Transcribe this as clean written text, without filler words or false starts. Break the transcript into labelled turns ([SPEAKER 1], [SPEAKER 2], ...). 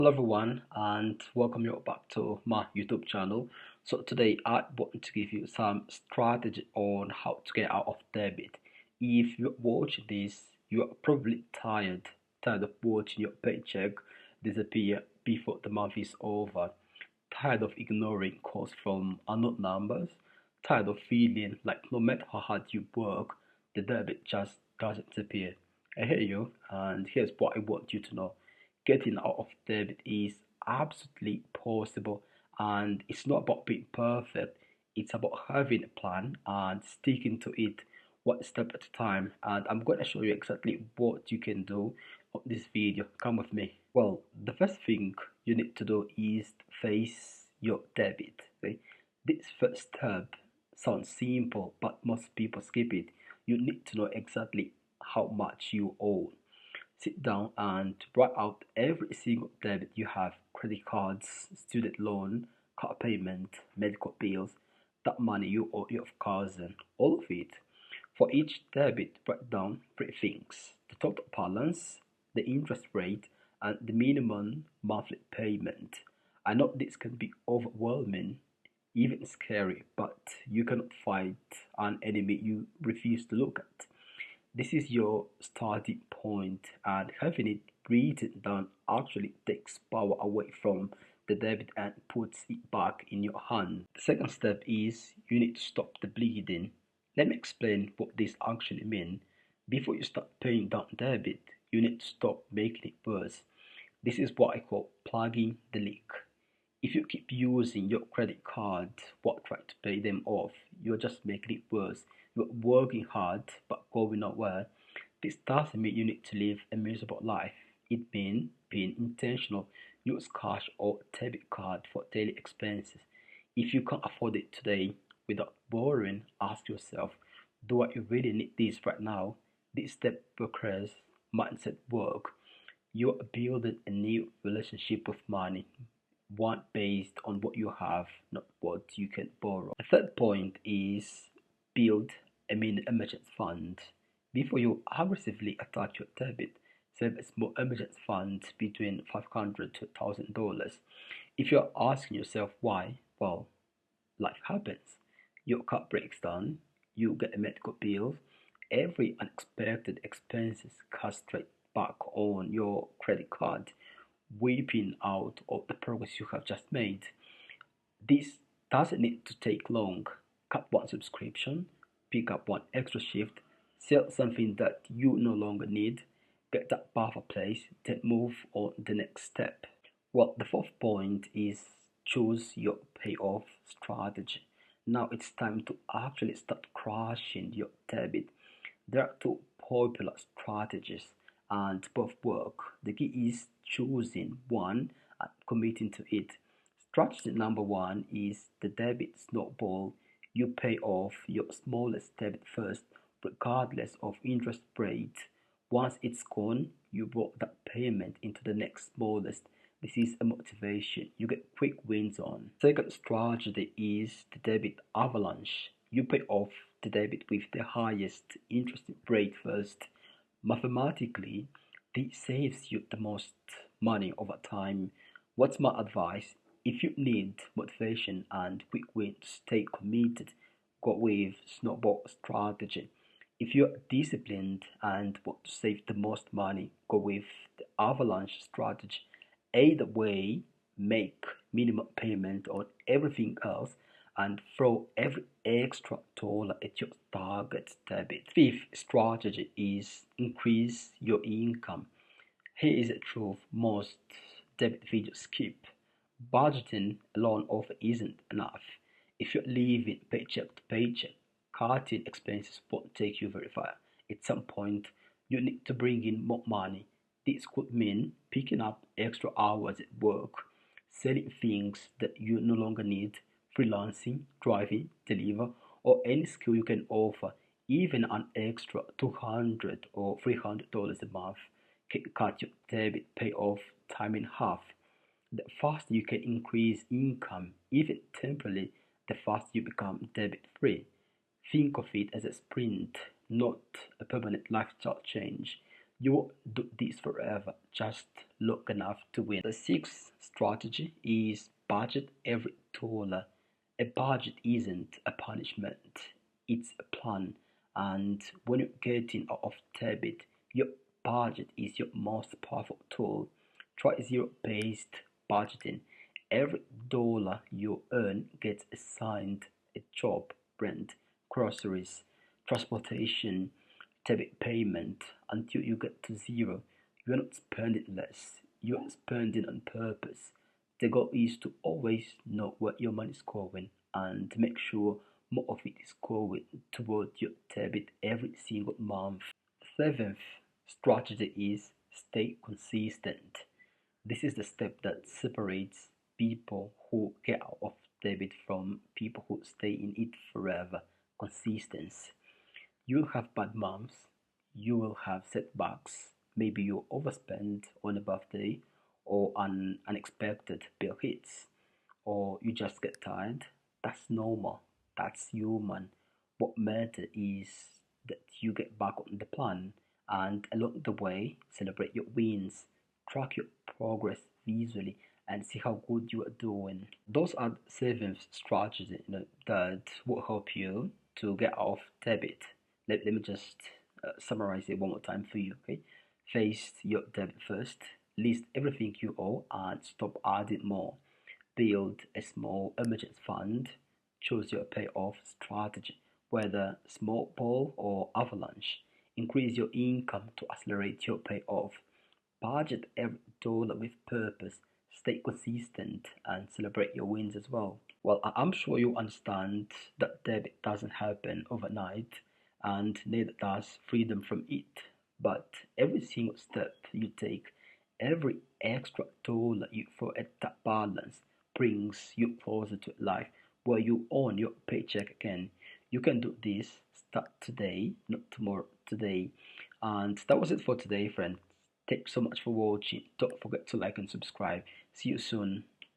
[SPEAKER 1] Hello everyone and welcome you back to my YouTube channel. So today I want to give you some strategy on how to get out of debit. If you watch this, you are probably tired of watching your paycheck disappear before the month is over, tired of ignoring calls from unknown numbers, tired of feeling like no matter how hard you work, the debit just doesn't disappear. I hear you, and here's what I want you to know. Getting out of debt is absolutely possible, and it's not about being perfect. It's about having a plan and sticking to it one step at a time. And I'm going to show you exactly what you can do on this video. Come with me. Well, the first thing you need to do is face your debit. Okay? This first step sounds simple, but most people skip it. You need to know exactly how much you owe. Sit down and write out every single debit you have: credit cards, student loan, car payment, medical bills, that money you owe your cousin, all of it. For each debit, write down three things: the total balance, the interest rate, and the minimum monthly payment. I know this can be overwhelming, even scary, but you cannot fight an enemy you refuse to look at. This is your starting point, and having it written down actually takes power away from the debit and puts it back in your hand. The second step is you need to stop the bleeding. Let me explain what this actually means. Before you start paying down debit, you need to stop making it worse. This is what I call plugging the leak. If you keep using your credit card while trying to pay them off, you're just making it worse. You're working hard but going nowhere. This doesn't mean you need to live a miserable life. It means being intentional. Use cash or debit card for daily expenses. If you can't afford it today without borrowing, ask yourself, do I really need this right now? This step requires mindset work. You are building a new relationship with money, one based on what you have, not what you can borrow. The third point is build a mini emergency fund. Before you aggressively attack your debit, save a small emergency fund between $500 to $1,000. If you're asking yourself why, well, life happens. Your car breaks down, you get a medical bill, every unexpected expenses cut straight back on your credit card, wiping out all the progress you have just made. This doesn't need to take long. Cut one subscription, pick up one extra shift, sell something that you no longer need, get that buffer place, then move on the next step. Well, the fourth point is choose your payoff strategy. Now it's time to actually start crushing your debit. There are two popular strategies and both work. The key is choosing one and committing to it. Strategy number one is the debit snowball. You pay off your smallest debit first, regardless of interest rate. Once it's gone, you roll that payment into the next smallest. This is a motivation you get quick wins on. Second strategy is the debit avalanche. You pay off the debit with the highest interest rate first. Mathematically, this saves you the most money over time. What's my advice? If you need motivation and quick wins, stay committed. Go with snowball strategy. If you're disciplined and want to save the most money, go with the avalanche strategy. Either way, make minimum payment on everything else and throw every extra dollar at your target debit. Fifth strategy is increase your income. Here is the truth most debit videos skip. Budgeting alone often isn't enough. If you're living paycheck to paycheck, cutting expenses won't take you very far. At some point, you need to bring in more money. This could mean picking up extra hours at work, selling things that you no longer need, freelancing, driving, deliver, or any skill you can offer. Even an extra $200 or $300 a month can cut your debit payoff time in half. The faster you can increase income, even temporarily, the faster you become debt free. Think of it as a sprint, not a permanent lifestyle change. You won't do this forever, just long enough to win. The sixth strategy is budget every dollar. A budget isn't a punishment, it's a plan. And when you're getting out of debit, your budget is your most powerful tool. Try zero based budgeting. Every dollar you earn gets assigned a job, rent, groceries, transportation, debit payment until you get to zero. You're not spending less, you're spending on purpose. The goal is to always know where your money is going and make sure more of it is going towards your debit every single month. Seventh strategy is stay consistent. This is the step that separates people who get out of debit from people who stay in it forever. Consistency. You will have bad months, you will have setbacks. Maybe you overspend on a birthday, or an unexpected bill hits, or you just get tired. That's normal, that's human. What matters is that you get back on the plan and along the way celebrate your wins, track your progress visually, and see how good you are doing. Those are the seven strategies, that will help you to get off debit. Let me just summarize it one more time for you. Okay, face your debt first, list everything you owe and stop adding more. Build a small emergency fund. Choose your payoff strategy, whether small ball or avalanche. Increase your income to accelerate your payoff. Budget every dollar with purpose. Stay consistent and celebrate your wins as well. Well, I'm sure you understand that debit doesn't happen overnight, and neither does freedom from it. But every single step you take, every extra dollar you throw at that balance brings you closer to a life where you own your paycheck again. You can do this. Start today, not tomorrow, today. And that was it for today, friends. Thanks so much for watching. Don't forget to like and subscribe. See you soon.